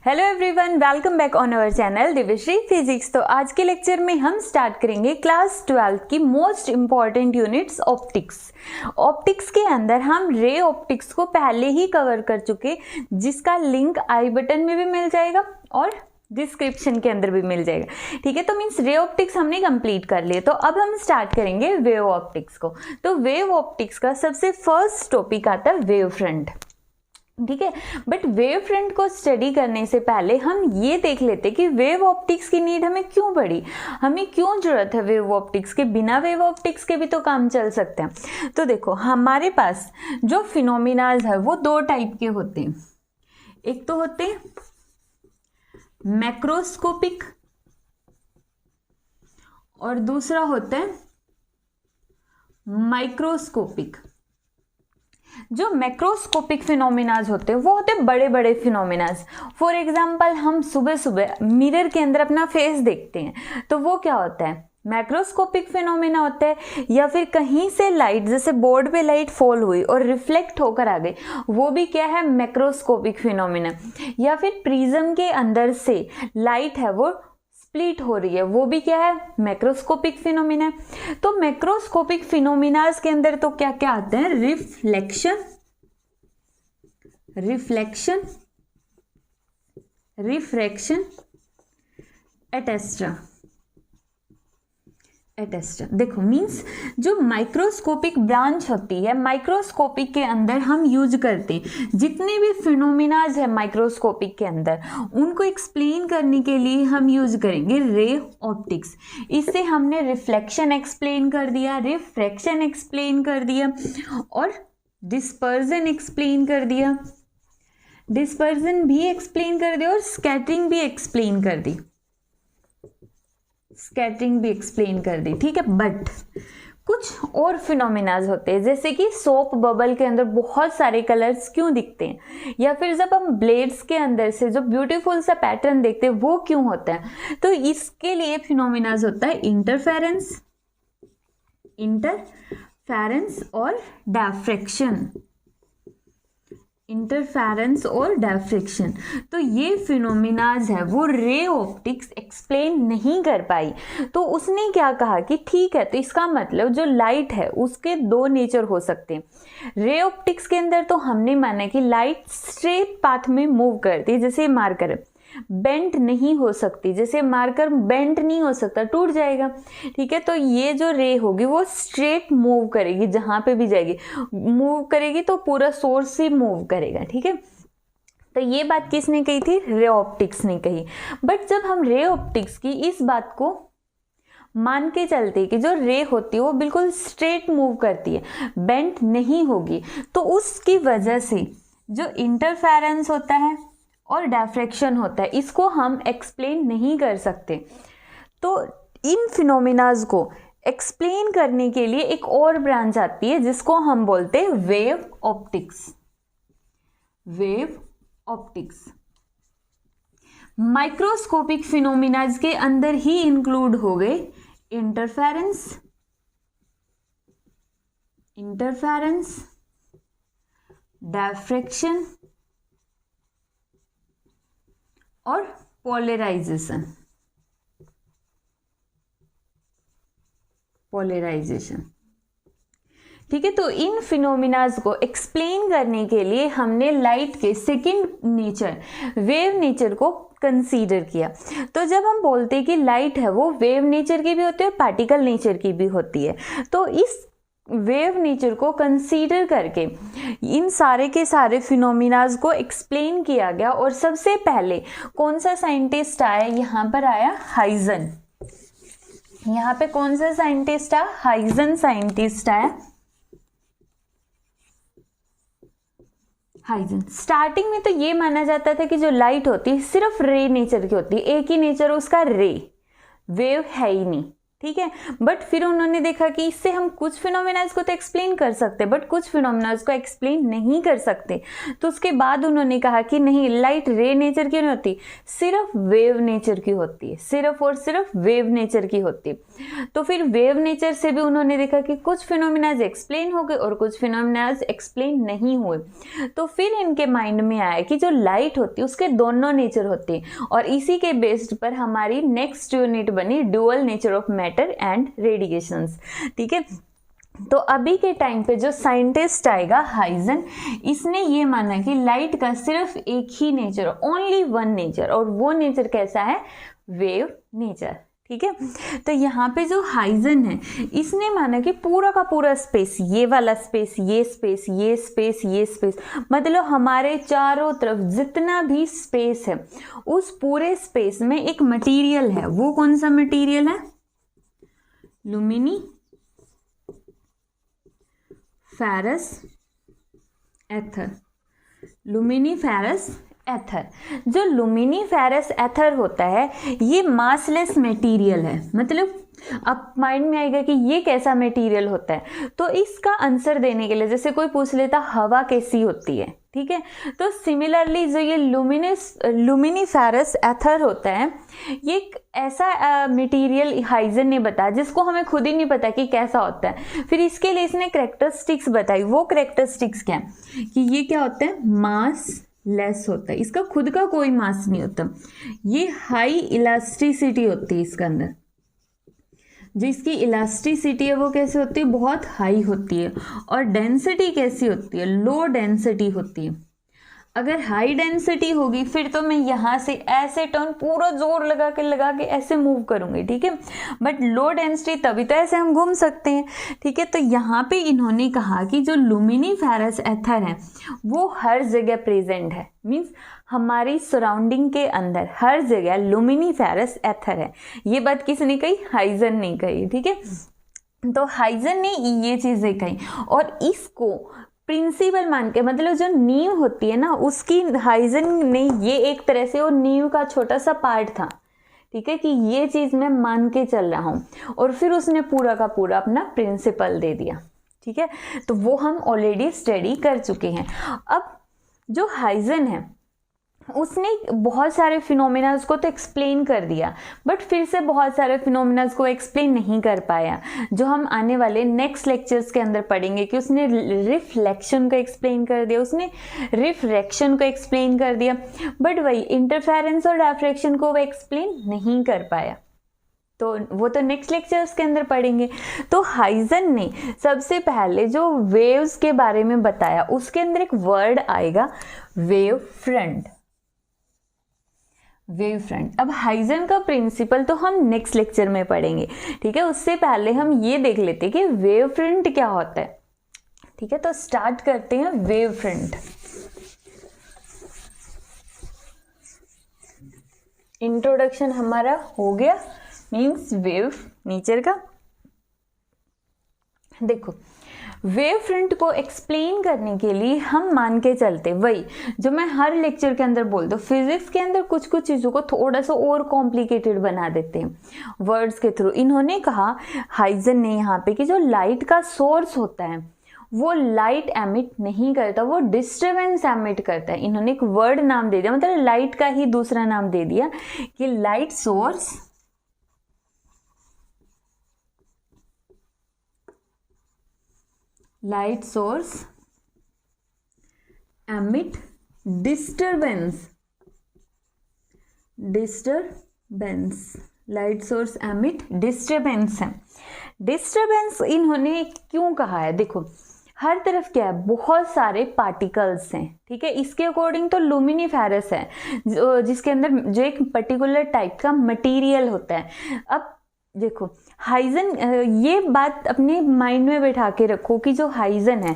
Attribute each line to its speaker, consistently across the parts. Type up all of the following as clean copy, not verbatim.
Speaker 1: Hello everyone, welcome back on our channel Divyashree physics. तो आज के लेक्चर में हम स्टार्ट करेंगे क्लास 12 की most important units optics. Optics के अंदर हम रे ऑप्टिक्स को पहले ही कवर कर चुके, जिसका लिंक आई बटन में भी मिल जाएगा और डिस्क्रिप्शन के अंदर भी मिल जाएगा। ठीक है, तो मीन्स रे ऑप्टिक्स हमने कंप्लीट कर लिए। तो अब हम स्टार्ट करेंगे वेव ऑप्टिक्स को। तो वेव ऑप्टिक्स का सबसे फर्स्ट टॉपिक आता है वेव फ्रंट। ठीक है, बट वेव फ्रंट को स्टडी करने से पहले हम ये देख लेते कि वेव ऑप्टिक्स की नीड हमें क्यों पड़ी, हमें क्यों जरूरत है वेव ऑप्टिक्स के। बिना वेव ऑप्टिक्स के भी तो काम चल सकते हैं। तो देखो, हमारे पास जो फिनोमिनाज है वो दो टाइप के होते हैं। एक तो होते हैं मैक्रोस्कोपिक और दूसरा होता है माइक्रोस्कोपिक। जो मैक्रोस्कोपिक फिनोमिनाज होते हैं वो होते हैं बड़े बड़े फिनोमिनाज। फॉर एग्जाम्पल, हम सुबह सुबह मिरर के अंदर अपना फेस देखते हैं तो वो क्या होता है, मैक्रोस्कोपिक फिनोमिना होता है। या फिर कहीं से लाइट, जैसे बोर्ड पे लाइट फॉल हुई और रिफ्लेक्ट होकर आ गई, वो भी क्या है, मैक्रोस्कोपिक फिनोमिना। या फिर प्रिज्म के अंदर से लाइट है वो स्प्लिट हो रही है, वो भी क्या है, मैक्रोस्कोपिक फिनोमिना। तो मैक्रोस्कोपिक फिनोमिनाज के अंदर तो क्या क्या आते हैं, रिफ्लेक्शन, रिफ्रैक्शन, एटेस्ट्रा। देखो, मींस जो माइक्रोस्कोपिक ब्रांच होती है, माइक्रोस्कोपिक के अंदर हम यूज करते हैं जितने भी फिनोमिनाज है माइक्रोस्कोपिक के अंदर, उनको एक्सप्लेन करने के लिए हम यूज करेंगे रे ऑप्टिक्स। इससे हमने रिफ्लेक्शन एक्सप्लेन कर दिया, रिफ्रैक्शन एक्सप्लेन कर दिया और डिस्पर्जन एक्सप्लेन कर दिया, डिस्पर्जन भी एक्सप्लेन कर दिया और स्कैटरिंग भी एक्सप्लेन कर दी, ठीक है। बट कुछ और फिनोमिनाज होते हैं, जैसे कि सोप बबल के अंदर बहुत सारे कलर्स क्यों दिखते हैं, या फिर जब हम ब्लेड्स के अंदर से जो ब्यूटीफुल सा पैटर्न देखते हैं वो क्यों होता है। तो इसके लिए फिनोमिनाज होता है इंटरफेरेंस और डायफ्रैक्शन। इंटरफेरेंस और डायफ्रैक्शन, तो ये फिनोमिनाज है वो रे ऑप्टिक्स एक्सप्लेन नहीं कर पाई। तो उसने क्या कहा कि ठीक है, तो इसका मतलब जो लाइट है उसके दो नेचर हो सकते हैं। रे ऑप्टिक्स के अंदर तो हमने माना कि लाइट स्ट्रेट पाथ में मूव करती है, जैसे मार्कर बेंट नहीं हो सकती, जैसे मार्कर बेंट नहीं हो सकता, टूट जाएगा। ठीक है, तो ये जो रे होगी वो स्ट्रेट मूव करेगी, जहां पे भी जाएगी मूव करेगी तो पूरा सोर्स ही मूव करेगा। ठीक है, तो ये बात किसने कही थी, रे ऑप्टिक्स ने कही। बट जब हम रे ऑप्टिक्स की इस बात को मान के चलते कि जो रे होती है वो बिल्कुल स्ट्रेट मूव करती है, बेंट नहीं होगी, तो उसकी वजह से जो इंटरफेरेंस होता है और डायफ्रैक्शन होता है, इसको हम एक्सप्लेन नहीं कर सकते। तो इन फिनोमिनाज को एक्सप्लेन करने के लिए एक और ब्रांच आती है जिसको हम बोलते हैं वेव ऑप्टिक्स। माइक्रोस्कोपिक फिनोमिनाज के अंदर ही इंक्लूड हो गए इंटरफेरेंस, डायफ्रैक्शन और पोलराइजेशन। ठीक है, तो इन फिनोमिनाज को एक्सप्लेन करने के लिए हमने लाइट के सेकंड नेचर, वेव नेचर को कंसीडर किया। तो जब हम बोलते हैं कि लाइट है वो वेव नेचर की भी होती है और पार्टिकल नेचर की भी होती है, तो इस वेव नेचर को कंसीडर करके इन सारे के सारे फिनोमिनाज को एक्सप्लेन किया गया। और सबसे पहले कौन सा साइंटिस्ट आया, यहां पर आया हाइजन। यहां पे कौन सा साइंटिस्ट आया, हाइजन साइंटिस्ट आया। हाइजन, स्टार्टिंग में तो ये माना जाता था कि जो लाइट होती है सिर्फ रे नेचर की होती है, एक ही नेचर उसका रे, वेव है ही नहीं। ठीक है। बट फिर उन्होंने देखा कि इससे हम कुछ फिनोमेनाज को तो एक्सप्लेन कर सकते हैं बट कुछ फिनोमेनाज को एक्सप्लेन नहीं कर सकते। तो उसके बाद उन्होंने कहा कि नहीं, लाइट रे नेचर की नहीं होती, सिर्फ वेव नेचर की होती है, सिर्फ और सिर्फ वेव नेचर की होती है। तो फिर वेव नेचर से भी उन्होंने देखा कि कुछ फिनोमेनाज एक्सप्लेन हो गए और कुछ फिनोमेनाज एक्सप्लेन नहीं हुए। तो फिर इनके माइंड में आया कि जो लाइट होती है उसके दोनों नेचर होते हैं, और इसी के बेस्ड पर हमारी नेक्स्ट यूनिट बनी dual nature of matter and radiations. ठीक है। तो अभी के टाइम पे जो साइंटिस्ट आएगा हाइजन, इसने ये माना कि लाइट का सिर्फ एक ही नेचर, ओनली वन नेचर, और वो नेचर कैसा है, वेव नेचर। ठीक है। तो यहाँ पे जो हाइजन है इसने माना कि पूरा का पूरा स्पेस, ये वाला स्पेस, ये स्पेस, ये स्पेस, ये स्पेस, मतलब हमारे चारों तरफ जितना भी स्पेस है उस पूरे स्पेस में एक मटेरियल है। वो कौन सा मटेरियल है, लुमिनीफेरस एथर। लुमिनीफेरस एथर, जो लुमिनीफेरस एथर होता है ये मासलेस मटेरियल है। मतलब अब माइंड में आएगा कि ये कैसा मटेरियल होता है, तो इसका आंसर देने के लिए जैसे कोई पूछ लेता हवा कैसी होती है, ठीक है, तो सिमिलरली जो ये लुमिनीफेरस एथर होता है ये एक ऐसा मटेरियल हाइजन ने बताया जिसको हमें खुद ही नहीं पता कि कैसा होता है। फिर इसके लिए इसने कैरेक्टरिस्टिक्स बताई। वो कैरेक्टरिस्टिक्स क्या है कि ये क्या होता है, मास लेस होता है, इसका खुद का कोई मास नहीं होता। ये हाई इलास्टिसिटी होती है इसके अंदर, जो इसकी इलास्टिसिटी है वो कैसे होती है, बहुत हाई होती है। और डेंसिटी कैसी होती है, लो डेंसिटी होती है। अगर हाई डेंसिटी होगी फिर तो मैं यहाँ से ऐसे टर्न पूरा जोर लगा के ऐसे मूव करूँगी, ठीक है, बट लो डेंसिटी तभी तो ऐसे हम घूम सकते हैं। ठीक है। तो यहाँ पे इन्होंने कहा कि जो लुमिनीफेरस एथर है वो हर जगह प्रेजेंट है, मीन्स हमारी सराउंडिंग के अंदर हर जगह लुमिनीफेरस एथर है। ये बात किसने कही, हाइजन ने कही। ठीक है। तो हाइजन ने ये चीज़ें कही और इसको प्रिंसिपल मान के, मतलब जो नींव होती है ना उसकी, हाइजन ने ये एक तरह से वो नींव का छोटा सा पार्ट था। ठीक है, कि ये चीज़ मैं मान के चल रहा हूँ, और फिर उसने पूरा का पूरा अपना प्रिंसिपल दे दिया। ठीक है। तो वो हम ऑलरेडी स्टडी कर चुके हैं। अब जो हाइजन है उसने बहुत सारे फिनोमेनाज को तो एक्सप्लेन कर दिया, बट फिर से बहुत सारे फिनोमेनाज को एक्सप्लेन नहीं कर पाया, जो हम आने वाले नेक्स्ट लेक्चर्स के अंदर पढ़ेंगे। कि उसने रिफ्लेक्शन को एक्सप्लेन कर दिया, उसने रिफ्रैक्शन को एक्सप्लेन कर दिया, बट वही इंटरफेरेंस और डायफ्रैक्शन को वो एक्सप्लेन नहीं कर पाया। तो वो तो नेक्स्ट लेक्चर्स के अंदर पढ़ेंगे। तो हाइजन ने सबसे पहले जो वेव्स के बारे में बताया उसके अंदर एक वर्ड आएगा वेव फ्रंट। Wave front. अब हाइजन का प्रिंसिपल तो हम नेक्स्ट लेक्चर में पढ़ेंगे। ठीक है। उससे पहले हम ये देख लेते हैं कि वेव फ्रंट क्या होता है। ठीक है। तो स्टार्ट करते हैं वेव फ्रंट। इंट्रोडक्शन हमारा हो गया, मीन्स वेव नेचर का। देखो, वेव फ्रंट को एक्सप्लेन करने के लिए हम मान के चलते वही जो मैं हर लेक्चर के अंदर बोल दूँ, फिजिक्स के अंदर कुछ कुछ चीज़ों को थोड़ा सा और कॉम्प्लिकेटेड बना देते हैं वर्ड्स के थ्रू। इन्होंने कहा, हाइजन ने यहाँ पे, कि जो लाइट का सोर्स होता है वो लाइट एमिट नहीं करता, वो डिस्टर्बेंस एमिट करता है। इन्होंने एक वर्ड नाम दे दिया, मतलब लाइट का ही दूसरा नाम दे दिया कि light source emit disturbance. Light source emit disturbance है। डिस्टर्बेंस इन्होंने क्यों कहा है, देखो हर तरफ क्या है, बहुत सारे पार्टिकल्स हैं। ठीक है। इसके अकॉर्डिंग तो लुमिनीफेरस है जिसके अंदर जो एक पर्टिकुलर टाइप का मटेरियल होता है। अब देखो हाइजन, ये बात अपने माइंड में बैठा के रखो कि जो हाइजन है,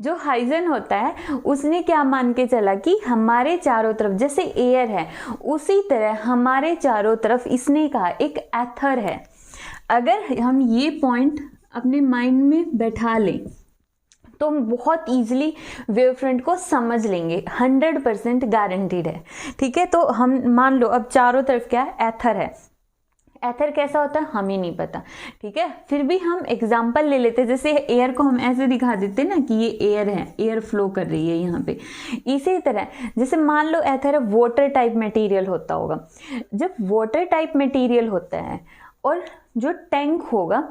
Speaker 1: जो हाइजन होता है उसने क्या मान के चला कि हमारे चारों तरफ जैसे एयर है उसी तरह हमारे चारों तरफ, इसने कहा, एक एथर है। अगर हम ये पॉइंट अपने माइंड में बैठा लें तो हम बहुत ईजिली वेव फ्रंट को समझ लेंगे, 100% गारंटीड है। ठीक है, तो हम मान लो अब चारों तरफ क्या है, एथर है। एथर कैसा होता है हमें नहीं पता। ठीक है, फिर भी हम एग्जाम्पल ले लेते हैं, जैसे एयर को हम ऐसे दिखा देते हैं ना कि ये एयर है, एयर फ्लो कर रही है यहाँ पे। इसी तरह जैसे मान लो एथर वाटर टाइप मटेरियल होता होगा। जब वाटर टाइप मटेरियल होता है और जो टैंक होगा,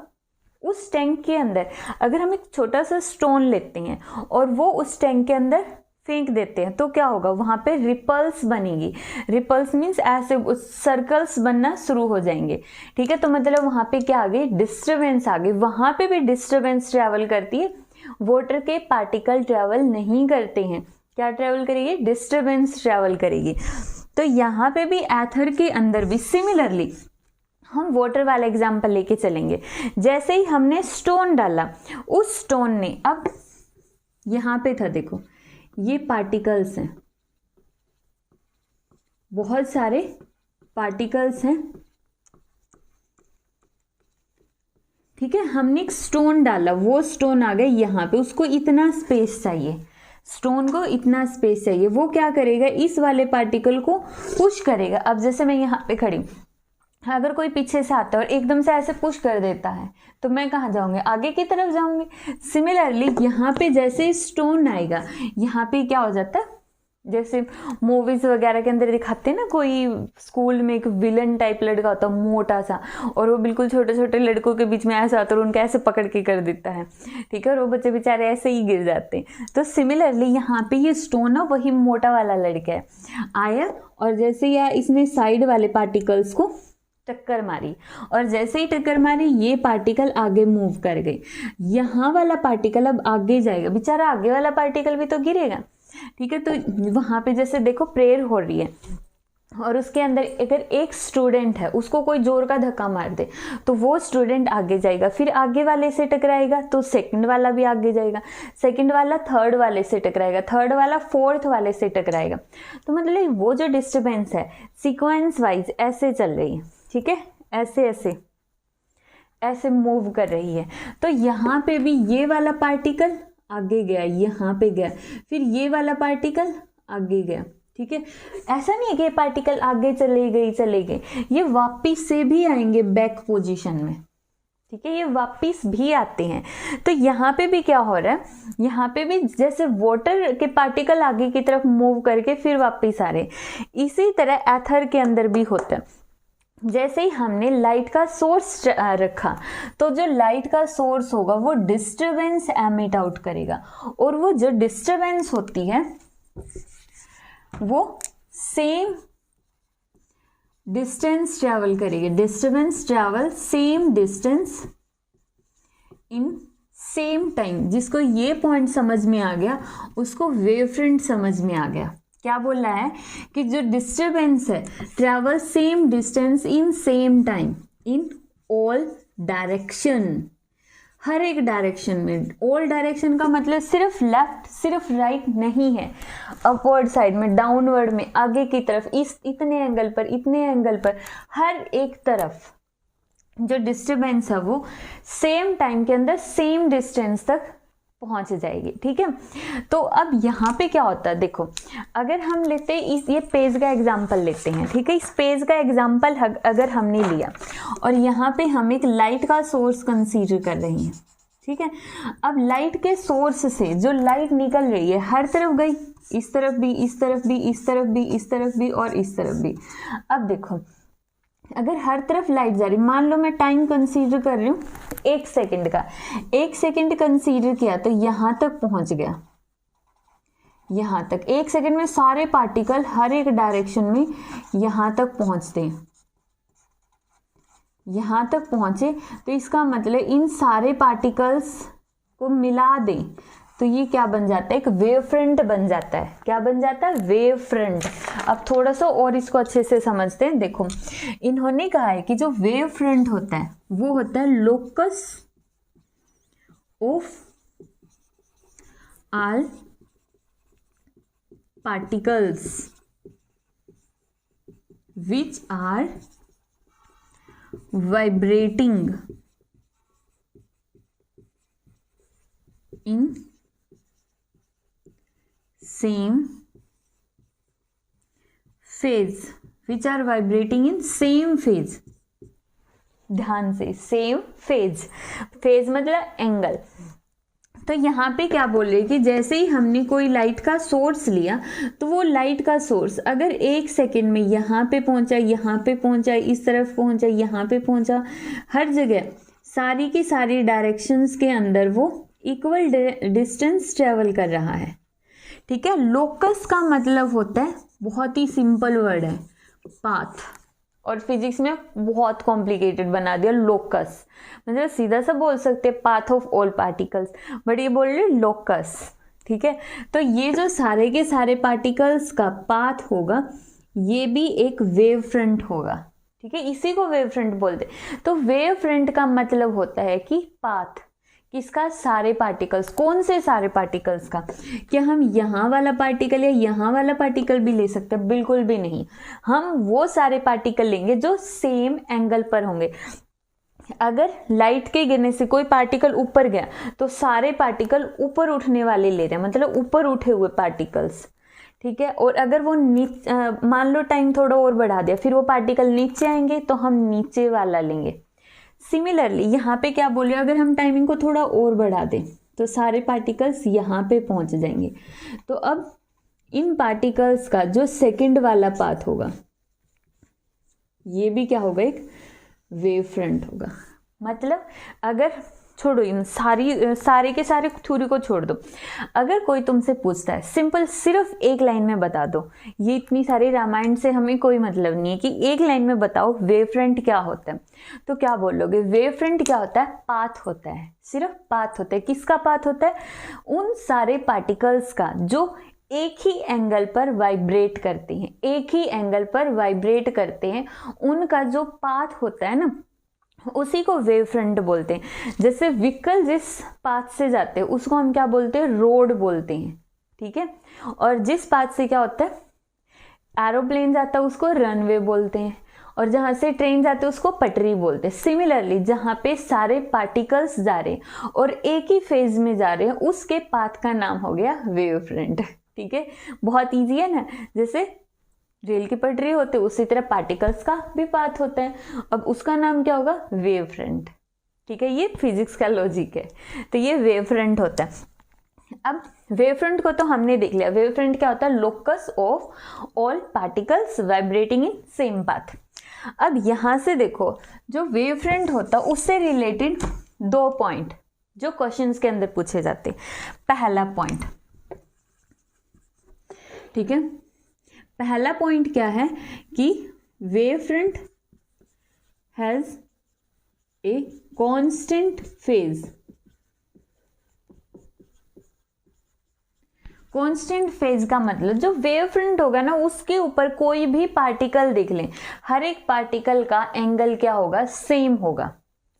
Speaker 1: उस टैंक के अंदर अगर हम एक छोटा सा स्टोन लेते हैं और वो उस टैंक के अंदर फेंक देते हैं तो क्या होगा, वहां पे रिपल्स बनेगी। रिपल्स मीन्स ऐसे सर्कल्स बनना शुरू हो जाएंगे। ठीक है, तो मतलब वहां पे क्या आ गई, डिस्टरबेंस आ गई। वहां पे भी डिस्टरबेंस ट्रैवल करती है, वाटर के पार्टिकल ट्रैवल नहीं करते हैं। क्या ट्रैवल करेगी, डिस्टरबेंस ट्रैवल करेगी। तो यहाँ पे भी एथर के अंदर भी सिमिलरली हम वाटर वाला एग्जाम्पल लेके चलेंगे। जैसे ही हमने स्टोन डाला, उस स्टोन ने, अब यहां पे था देखो, ये पार्टिकल्स हैं, बहुत सारे पार्टिकल्स हैं। ठीक है, हमने एक स्टोन डाला, वो स्टोन आ गया यहाँ पे, उसको इतना स्पेस चाहिए, स्टोन को इतना स्पेस चाहिए। वो क्या करेगा, इस वाले पार्टिकल को पुश करेगा। अब जैसे मैं यहाँ पे खड़ी, अगर कोई पीछे से आता है और एकदम से ऐसे पुश कर देता है तो मैं कहाँ जाऊंगी, आगे की तरफ जाऊंगी। सिमिलरली यहाँ पे जैसे स्टोन आएगा, यहाँ पे क्या हो जाता है, जैसे मूवीज वगैरह के अंदर दिखाते हैं ना, कोई स्कूल में एक विलन टाइप लड़का होता है मोटा सा, और वो बिल्कुल छोटे छोटे लड़कों के बीच में ऐसा आता है और उनका ऐसे पकड़ के कर देता है। ठीक है, और वो बच्चे बेचारे ऐसे ही गिर जाते हैं। तो सिमिलरली यहाँ पे ये स्टोन है, वही मोटा वाला लड़का है, आया और जैसे या इसने साइड वाले पार्टिकल्स को टक्कर मारी, और जैसे ही टक्कर मारी ये पार्टिकल आगे मूव कर गई। यहाँ वाला पार्टिकल अब आगे जाएगा, बेचारा आगे वाला पार्टिकल भी तो गिरेगा। ठीक है, तो वहां पे जैसे देखो प्रेयर हो रही है और उसके अंदर अगर एक स्टूडेंट है, उसको कोई जोर का धक्का मार दे तो वो स्टूडेंट आगे जाएगा, फिर आगे वाले से टकराएगा तो सेकंड वाला भी आगे जाएगा, सेकंड वाला थर्ड वाले से टकराएगा, थर्ड वाला फोर्थ वाले से टकराएगा। तो मतलब वो जो डिस्टर्बेंस है सीक्वेंस वाइज ऐसे चल रही है। ठीक है, ऐसे ऐसे ऐसे मूव कर रही है। तो यहाँ पे भी ये वाला पार्टिकल आगे गया, यहाँ पे गया, फिर ये वाला पार्टिकल आगे गया। ठीक है, ऐसा नहीं है कि ये पार्टिकल आगे चले गए, ये वापिस से भी आएंगे बैक पोजीशन में। ठीक है, ये वापिस भी आते हैं। तो यहाँ पे भी क्या हो रहा है, यहाँ पे भी जैसे वाटर के पार्टिकल आगे की तरफ मूव करके फिर वापिस आ रहे, इसी तरह एथर के अंदर भी होता है। जैसे ही हमने लाइट का सोर्स रखा तो जो लाइट का सोर्स होगा वो डिस्टरबेंस एमिट आउट करेगा, और वो जो डिस्टरबेंस होती है वो सेम डिस्टेंस ट्रैवल करेगी। Disturbance travel same distance in same time. जिसको ये पॉइंट समझ में आ गया उसको वेव फ्रंट समझ में आ गया। क्या बोल रहा है कि जो डिस्टरबेंस है travel same distance in same time in all direction, हर एक डायरेक्शन में। ऑल डायरेक्शन का मतलब सिर्फ लेफ्ट सिर्फ राइट नहीं है, अपवर्ड साइड में, डाउनवर्ड में, आगे की तरफ, इस इतने एंगल पर, इतने एंगल पर, हर एक तरफ जो डिस्टरबेंस है वो सेम टाइम के अंदर सेम डिस्टेंस तक पहुंच जाएगी। ठीक है, तो अब यहाँ पे क्या होता है देखो, अगर हम लेते ये पेज का एग्जाम्पल लेते हैं। ठीक है, इस पेज का एग्जाम्पल अगर हमने लिया और यहाँ पे हम एक लाइट का सोर्स कंसीडर कर रहे हैं। ठीक है, अब लाइट के सोर्स से जो लाइट निकल रही है हर तरफ गई, इस तरफ भी, इस तरफ भी, इस तरफ भी, इस तरफ भी और इस तरफ भी। अब देखो अगर हर तरफ लाइट जा रही, मान लो मैं टाइम कंसीडर कर रही हूँ 1 सेकंड का, 1 सेकंड कंसीडर किया तो यहाँ तक पहुँच गया, यहाँ तक 1 सेकंड में सारे पार्टिकल हर एक डायरेक्शन में यहाँ तक पहुँचते हैं। यहाँ तक पहुँचे तो इसका मतलब इन सारे पार्टिकल्स को मिला दें तो ये क्या बन जाता है, एक वेव फ्रंट बन जाता है। क्या बन जाता है, वेव फ्रंट। अब थोड़ा सा और इसको अच्छे से समझते हैं। देखो इन्होंने कहा है कि जो वेव फ्रंट होता है वो होता है locus of all particles which are vibrating in same phase, which are vibrating in same phase. ध्यान से, सेम फेज, फेज मतलब एंगल। तो यहाँ पे क्या बोल रहे हैं कि जैसे ही हमने कोई लाइट का सोर्स लिया तो वो लाइट का सोर्स अगर 1 सेकेंड में यहाँ पे पहुँचा, यहाँ पे पहुँचा, इस तरफ पहुँचा, यहाँ पे पहुँचा, हर जगह सारी की सारी डायरेक्शंस के अंदर वो इक्वल डिस्टेंस ट्रेवल कर रहा है। ठीक है। लोकस का मतलब होता है, बहुत ही सिंपल वर्ड है, पाथ, और फिजिक्स में बहुत कॉम्प्लिकेटेड बना दिया लोकस। मतलब सीधा सा बोल सकते हैं path of all particles, but ये बोल रहे लोकस। ठीक है। तो ये जो सारे के सारे पार्टिकल्स का पाथ होगा, ये भी एक वेव फ्रंट होगा। ठीक है, इसी को वेव फ्रंट बोलते। तो वेव फ्रंट का मतलब होता है कि पाथ किसका, सारे पार्टिकल्स। कौन से सारे पार्टिकल्स का? क्या हम यहाँ वाला पार्टिकल या यहाँ वाला पार्टिकल भी ले सकते हैं? बिल्कुल भी नहीं। हम वो सारे पार्टिकल लेंगे जो सेम एंगल पर होंगे। अगर लाइट के गिरने से कोई पार्टिकल ऊपर गया तो सारे पार्टिकल ऊपर उठने वाले ले रहे हैं, मतलब ऊपर उठे हुए पार्टिकल्स। ठीक है। और अगर वो मान लो टाइम थोड़ा और बढ़ा दिया, फिर वो पार्टिकल नीचे आएंगे तो हम नीचे वाला लेंगे। सिमिलरली यहाँ पे क्या बोले, अगर हम टाइमिंग को थोड़ा और बढ़ा दें तो सारे पार्टिकल्स यहाँ पे पहुँच जाएंगे। तो अब इन पार्टिकल्स का जो सेकंड वाला पाथ होगा, ये भी क्या होगा, एक वेव फ्रंट होगा। मतलब अगर छोड़ो इन सारे के सारे थ्योरी को छोड़ दो, अगर कोई तुमसे पूछता है सिंपल सिर्फ एक लाइन में बता दो, ये इतनी सारी रामायण से हमें कोई मतलब नहीं है, कि एक लाइन में बताओ वेव फ्रंट क्या होता है, तो क्या बोलोगे? वेव फ्रंट क्या होता है? पाथ होता है, सिर्फ पाथ होता है। किसका पाथ होता है? उन सारे पार्टिकल्स का जो एक ही एंगल पर वाइब्रेट करते हैं, एक ही एंगल पर वाइब्रेट करते हैं, उनका जो पाथ होता है ना, उसी को वेव फ्रंट बोलते हैं। जैसे व्हीकल जिस पाथ से जाते हैं उसको हम क्या बोलते हैं? रोड बोलते हैं। ठीक है। और जिस पाथ से क्या होता है, एरोप्लेन जाता है उसको रनवे बोलते हैं, और जहाँ से ट्रेन जाते हैं उसको पटरी बोलते हैं। सिमिलरली जहाँ पे सारे पार्टिकल्स जा रहे हैं और एक ही फेज में जा रहे हैं, उसके पाथ का नाम हो गया वेव फ्रंट। ठीक है, बहुत ईजी है ना। जैसे रेल की पटरी होते उसी तरह पार्टिकल्स का भी पाथ होता है, अब उसका नाम क्या होगा? Wave front. ठीक है, ये फिजिक्स का लॉजिक है। तो ये वेव फ्रंट होता है। अब वेव फ्रंट को तो हमने देख लिया। वेव फ्रंट क्या होता है? Locus of all particles vibrating in same path. अब यहां से देखो, जो वेव फ्रंट होता है उससे रिलेटेड 2 पॉइंट जो क्वेश्चंस के अंदर पूछे जाते। पहला पॉइंट, ठीक है, पहला पॉइंट क्या है कि wave front has a constant phase. Constant phase का मतलब जो वेव फ्रंट होगा ना, उसके ऊपर कोई भी पार्टिकल देख लें, हर एक पार्टिकल का एंगल क्या होगा? सेम होगा।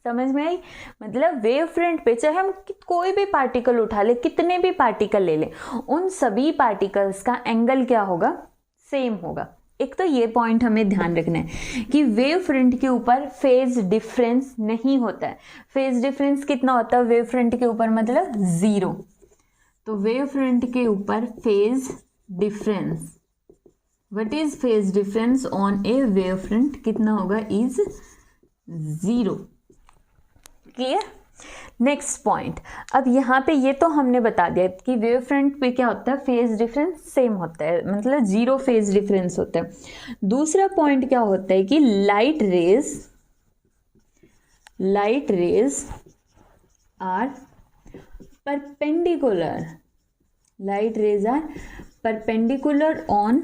Speaker 1: समझ में आई? मतलब वेव फ्रंट पे चाहे हम कोई भी पार्टिकल उठा ले, कितने भी पार्टिकल ले लें, उन सभी पार्टिकल्स का एंगल क्या होगा? सेम होगा। एक तो ये पॉइंट हमें ध्यान रखना है कि वेव फ्रंट के ऊपर फेज डिफरेंस नहीं होता है। फेज डिफरेंस कितना होता है वेव फ्रंट के ऊपर? मतलब 0। तो वेव फ्रंट के ऊपर phase difference, what is phase difference on a wave front, कितना होगा? इज 0। क्लियर? नेक्स्ट पॉइंट, अब यहाँ पे ये तो हमने बता दिया कि वेव फ्रंट पे क्या होता है? फेज डिफरेंस सेम होता है, मतलब 0 फेज डिफरेंस होता है। दूसरा पॉइंट क्या होता है कि light rays are perpendicular, light rays are perpendicular on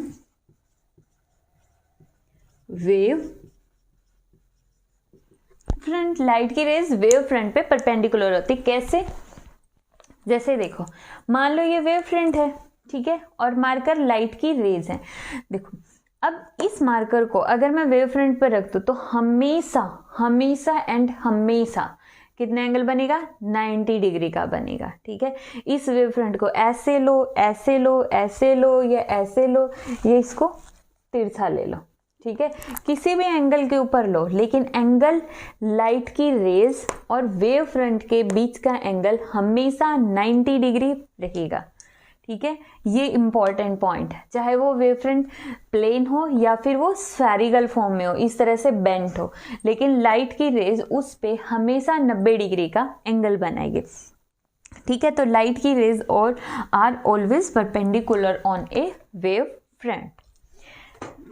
Speaker 1: wave front. Light की रेज वेव फ्रंट पे परपेंडिकुलर होती। कैसे? जैसे देखो, मान लो ये वेव फ्रंट है, ठीक है, और मार्कर लाइट की रेज है। देखो, अब इस मार्कर को अगर मैं वेव फ्रंट पर रख दूं तो हमेशा एंड हमेशा कितना एंगल बनेगा? 90 डिग्री का बनेगा। ठीक है, इस वेव फ्रंट को ऐसे लो, ऐसे लो, ऐसे लो, या ऐसे लो, ये इसको तिरछा ले लो। ठीक है, किसी भी एंगल के ऊपर लो, लेकिन एंगल लाइट की रेज और वेव फ्रंट के बीच का एंगल हमेशा 90 डिग्री रहेगा। ठीक है, ये इम्पॉर्टेंट पॉइंट है, चाहे वो वेव फ्रंट प्लेन हो या फिर वो स्फेरिकल फॉर्म में हो, इस तरह से बेंट हो, लेकिन लाइट की रेज उस पे हमेशा 90 डिग्री का एंगल बनाएगी। ठीक है, तो लाइट की रेज और are always perpendicular on a wave front.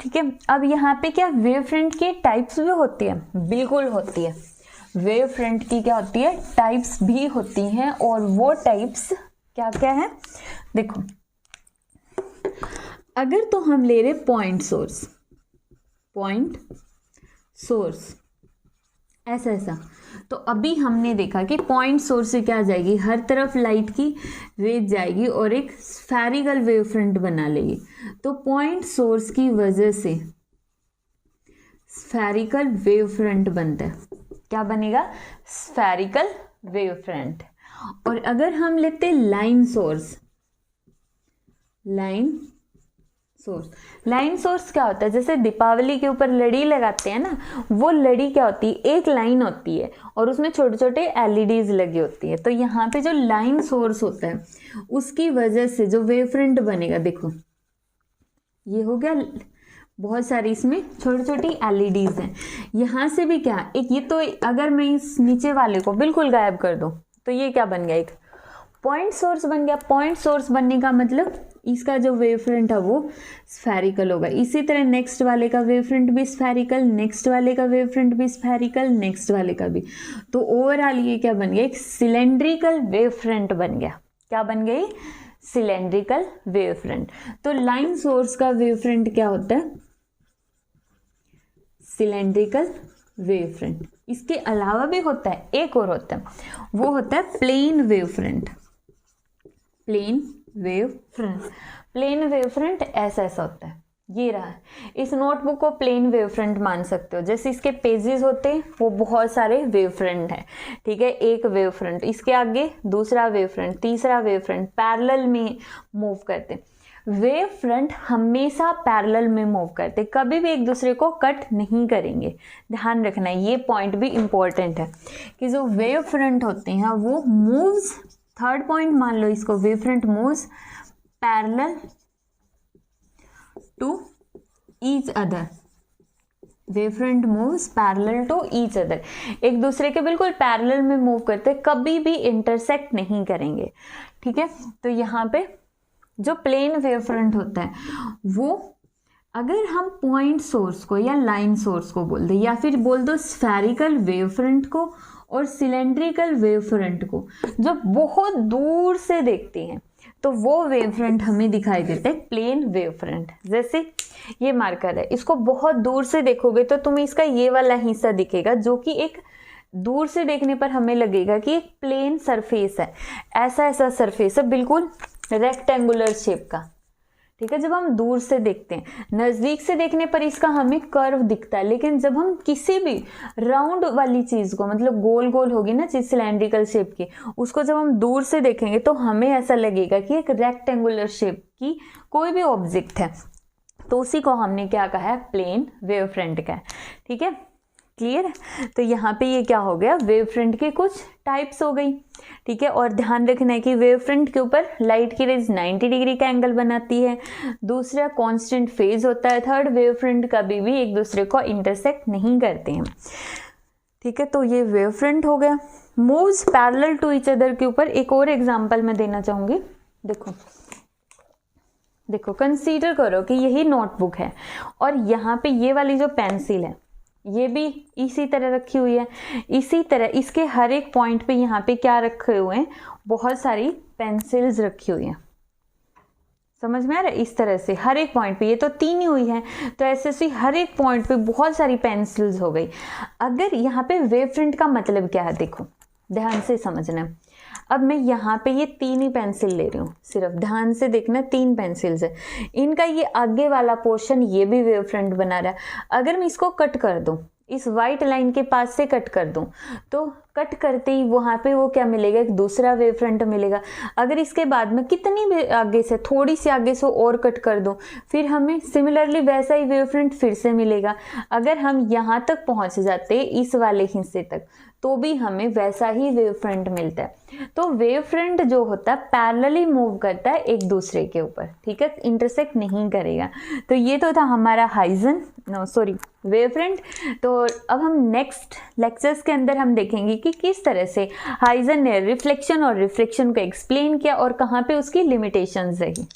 Speaker 1: ठीक है, अब यहाँ पे क्या वेव फ्रंट के टाइप्स भी होती है? बिल्कुल होती है, वेव फ्रंट की क्या होती है? टाइप्स भी होती हैं, और वो टाइप्स क्या क्या है? देखो, अगर तो हम ले रहे पॉइंट सोर्स ऐसा, तो अभी हमने देखा कि पॉइंट सोर्स से क्या जाएगी, हर तरफ लाइट की रेज जाएगी और एक स्फेरिकल वेव फ्रंट बना लेगी। तो पॉइंट सोर्स की वजह से स्फेरिकल वेव फ्रंट बनता है। क्या बनेगा? Spherical wave front. और अगर हम लेते लाइन सोर्स क्या होता है? जैसे दीपावली के ऊपर लड़ी लगाते हैं ना, वो लड़ी क्या होती है? एक लाइन होती है और उसमें छोटे छोटे एलईडीज लगी होती है। तो यहाँ पे जो लाइन सोर्स होता है उसकी वजह से जो वेव फ्रंट बनेगा, देखो ये हो गया, बहुत सारी इसमें छोटी छोटी एलईडीज हैं। यहाँ से भी क्या, एक ये तो अगर मैं इस नीचे वाले को बिल्कुल गायब कर दूं तो ये क्या बन गया? एक पॉइंट सोर्स बन गया। पॉइंट सोर्स बनने का मतलब इसका जो वेव फ्रंट है वो स्फेरिकल होगा। इसी तरह नेक्स्ट वाले का वेव फ्रंट भी स्फेरिकल, नेक्स्ट वाले का वेव फ्रंट भी स्फेरिकल, नेक्स्ट वाले का भी। तो ओवरऑल ये क्या बन गया? एक सिलेंड्रिकल वेव फ्रंट बन गया। क्या बन गई? Cylindrical wave front. तो लाइन सोर्स का वेव फ्रंट क्या होता है? Cylindrical wave front. इसके अलावा भी होता है, एक और होता है, वो होता है plane wave front. Plane wave front ऐसा होता है, ये रहा। इस नोटबुक को प्लेन वेव फ्रंट मान सकते हो। जैसे इसके पेजेस होते हैं वो बहुत सारे वेव फ्रंट है। ठीक है, एक वेव फ्रंट, इसके आगे दूसरा वेव फ्रंट, तीसरा वेव फ्रंट, पैरेलल में मूव करते हैं। वेव फ्रंट हमेशा पैरेलल में मूव करते, कभी भी एक दूसरे को कट नहीं करेंगे। ध्यान रखना, ये पॉइंट भी इंपॉर्टेंट है कि जो वेव फ्रंट होते हैं वो मूव्स, थर्ड पॉइंट मान लो इसको, wave front moves parallel to each other. Wave front moves parallel to each other, एक दूसरे के बिल्कुल पैरेलल में मूव करते, कभी भी इंटरसेक्ट नहीं करेंगे। ठीक है, तो यहाँ पे जो प्लेन वेव फ्रंट होता है वो, अगर हम पॉइंट सोर्स को या लाइन सोर्स को बोल दे, या फिर बोल दो स्फेरिकल वेव फ्रंट को और सिलेंड्रिकल वेव फ्रंट को, जो बहुत दूर से देखते हैं, तो वो वेव फ्रंट हमें दिखाई देता है प्लेन वेव फ्रंट। जैसे ये मार्कर है, इसको बहुत दूर से देखोगे तो तुम्हें इसका ये वाला हिस्सा दिखेगा, जो कि एक दूर से देखने पर हमें लगेगा कि एक प्लेन सरफेस है, ऐसा सरफेस है, बिल्कुल रेक्टेंगुलर शेप का। ठीक है, जब हम दूर से देखते हैं, नज़दीक से देखने पर इसका हमें कर्व दिखता है, लेकिन जब हम किसी भी राउंड वाली चीज़ को, मतलब गोल गोल होगी ना चीज़ सिलेंड्रिकल शेप की, उसको जब हम दूर से देखेंगे तो हमें ऐसा लगेगा कि एक रेक्टेंगुलर शेप की कोई भी ऑब्जेक्ट है। तो उसी को हमने क्या कहा है? प्लेन वेव फ्रंट का है। ठीक है, क्लियर? तो यहाँ पे ये क्या हो गया? वेव फ्रंट के कुछ टाइप्स हो गई। ठीक है, और ध्यान रखना है कि वेव फ्रंट के ऊपर लाइट की रेज 90 डिग्री का एंगल बनाती है। दूसरा कांस्टेंट फेज होता है। थर्ड, वेव फ्रंट कभी भी एक दूसरे को इंटरसेक्ट नहीं करते हैं। ठीक है, तो ये वेव फ्रंट हो गया। Moves parallel to each other के ऊपर एक और एग्जांपल मैं देना चाहूंगी। देखो कंसीडर करो कि यही नोटबुक है और यहाँ पे ये वाली जो पेंसिल है ये भी इसी तरह रखी हुई है। इसी तरह इसके हर एक पॉइंट पे यहाँ पे क्या रखे हुए हैं? बहुत सारी पेंसिल्स रखी हुई हैं। समझ में आ रहा है? इस तरह से हर एक पॉइंट पे, ये तो 3 ही हुई है, तो ऐसे हर एक पॉइंट पे बहुत सारी पेंसिल्स हो गई। अगर यहाँ पे वेव फ्रंट का मतलब क्या है, देखो ध्यान से समझना। अब मैं यहाँ पे ये 3 ही पेंसिल ले रही हूँ, सिर्फ ध्यान से देखना, 3 पेंसिल्स है। इनका ये आगे वाला पोर्शन ये भी वेव फ्रंट बना रहा है। अगर मैं इसको कट कर दूँ, इस वाइट लाइन के पास से कट कर दूँ, तो कट करते ही वहाँ पे वो क्या मिलेगा, एक दूसरा वेव फ्रंट मिलेगा। अगर इसके बाद में कितनी भी आगे से, थोड़ी सी आगे से और कट कर दो, फिर हमें सिमिलरली वैसा ही वेव फ्रंट फिर से मिलेगा। अगर हम यहाँ तक पहुँच जाते इस वाले हिस्से तक, तो भी हमें वैसा ही वेव फ्रंट मिलता है। तो वेव फ्रंट जो होता है पैरेलली मूव करता है एक दूसरे के ऊपर, ठीक है, इंटरसेक्ट नहीं करेगा। तो ये तो था हमारा वेव फ्रंट। तो अब हम नेक्स्ट लेक्चर्स के अंदर हम देखेंगे कि किस तरह से हाइजन ने रिफ्लेक्शन और रिफ्रैक्शन को एक्सप्लेन किया और कहाँ पे उसकी लिमिटेशंस रही।